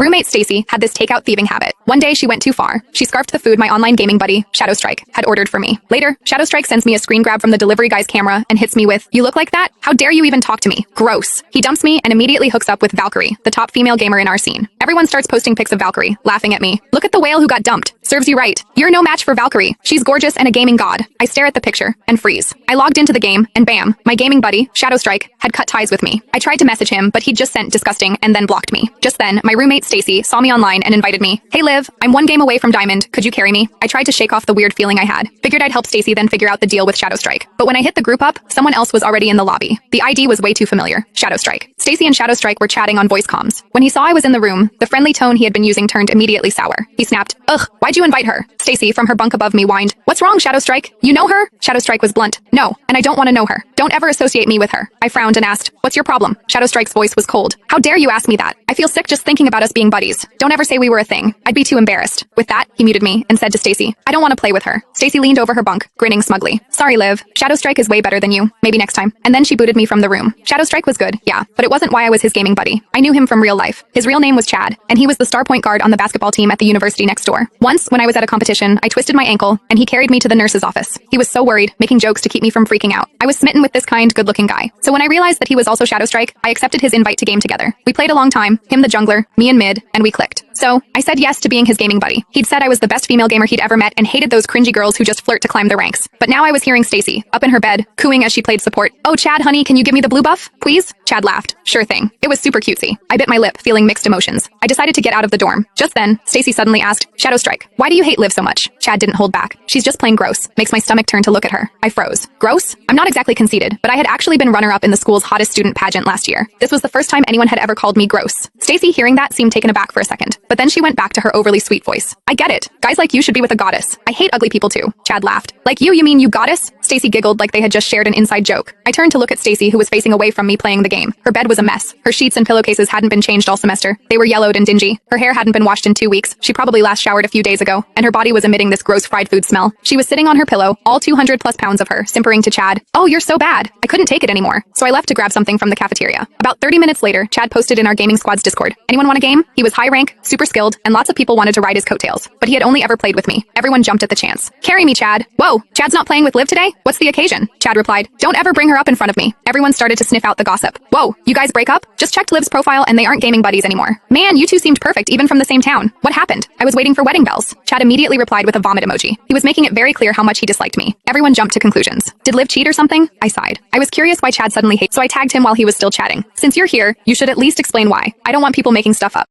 Roommate Stacy had this takeout thieving habit. One day she went too far. She scarfed the food my online gaming buddy, Shadowstrike, had ordered for me. Later, Shadowstrike sends me a screen grab from the delivery guy's camera and hits me with, "You look like that? How dare you even talk to me? Gross." He dumps me and immediately hooks up with Valkyrie, the top female gamer in our scene. Everyone starts posting pics of Valkyrie, laughing at me. "Look at the whale who got dumped. Serves you right. You're no match for Valkyrie. She's gorgeous and a gaming god." I stare at the picture and freeze. I logged into the game and bam, my gaming buddy, Shadowstrike, had cut ties with me. I tried to message him, but he just sent disgusting and then blocked me. Just then, my roommate Stacy saw me online and invited me. "Hey Liv, I'm one game away from Diamond. Could you carry me?" I tried to shake off the weird feeling I had. Figured I'd help Stacy then figure out the deal with Shadowstrike. But when I hit the group up, someone else was already in the lobby. The ID was way too familiar. Shadowstrike. Stacy and Shadowstrike were chatting on voice comms. When he saw I was in the room, the friendly tone he had been using turned immediately sour. He snapped, "Ugh, why'd you invite her?" Stacy from her bunk above me whined, "What's wrong, Shadowstrike? You know her?" Shadowstrike was blunt. "No, and I don't want to know her. Don't ever associate me with her." I frowned and asked, "What's your problem?" Shadowstrike's voice was cold. "How dare you ask me that? I feel sick just thinking about us being buddies. Don't ever say we were a thing. I'd be too embarrassed." With that, he muted me and said to Stacy, "I don't want to play with her." Stacy leaned over her bunk, grinning smugly. "Sorry, Liv. Shadowstrike is way better than you. Maybe next time." And then she booted me from the room. Shadowstrike was good, yeah, but it wasn't why I was his gaming buddy. I knew him from real life. His real name was Chad, and he was the star point guard on the basketball team at the university next door. Once, when I was at a competition, I twisted my ankle, and he carried me to the nurse's office. He was so worried, making jokes to keep me from freaking out. I was smitten with this kind, good-looking guy. So when I realized that he was also Shadowstrike, I accepted his invite to game together. We played a long time, him the jungler, me in mid, and we clicked. So, I said yes to being his gaming buddy. He'd said I was the best female gamer he'd ever met and hated those cringy girls who just flirt to climb the ranks. But now I was hearing Stacy, up in her bed, cooing as she played support. "Oh, Chad, honey, can you give me the blue buff, please?" Chad laughed. "Sure thing." It was super cutesy. I bit my lip, feeling mixed emotions. I decided to get out of the dorm. Just then, Stacy suddenly asked, "Shadowstrike, why do you hate Liv so much?" Chad didn't hold back. "She's just plain gross." Makes my stomach turn to look at her. I froze. Gross? I'm not exactly conceited, but I had actually been runner-up in the school's hottest student pageant last year. This was the first time anyone had ever called me gross. Stacy, hearing that, seemed taken aback for a second, but then she went back to her overly sweet voice. "I get it. Guys like you should be with a goddess. I hate ugly people too." Chad laughed. "Like you mean you goddess?" Stacy giggled like they had just shared an inside joke. I turned to look at Stacy, who was facing away from me playing the game. Her bed was a mess. Her sheets and pillowcases hadn't been changed all semester. They were yellowed and dingy. Her hair hadn't been washed in 2 weeks. She probably last showered a few days ago, and her body was emitting this gross fried food smell. She was sitting on her pillow, all 200 plus pounds of her, simpering to Chad, "Oh, you're so bad." I couldn't take it anymore, so I left to grab something from the cafeteria. About 30 minutes later, Chad posted in our gaming squad's Discord, "Anyone want a game?" He was high rank, super skilled, and lots of people wanted to ride his coattails, but he had only ever played with me. Everyone jumped at the chance. "Carry me, Chad." "Whoa, Chad's not playing with Liv today? What's the occasion?" Chad replied, "Don't ever bring her up in front of me." Everyone started to sniff out the gossip. "Whoa, you guys break up? Just checked Liv's profile and they aren't gaming buddies anymore. Man, you two seemed perfect even from the same town. What happened?" "I was waiting for wedding bells." Chad immediately replied with a vomit emoji. He was making it very clear how much he disliked me. Everyone jumped to conclusions. Did Liv cheat or something? I sighed. I was curious why Chad suddenly hated, so I tagged him while he was still chatting. "Since you're here, you should at least explain why. I don't want people making stuff up."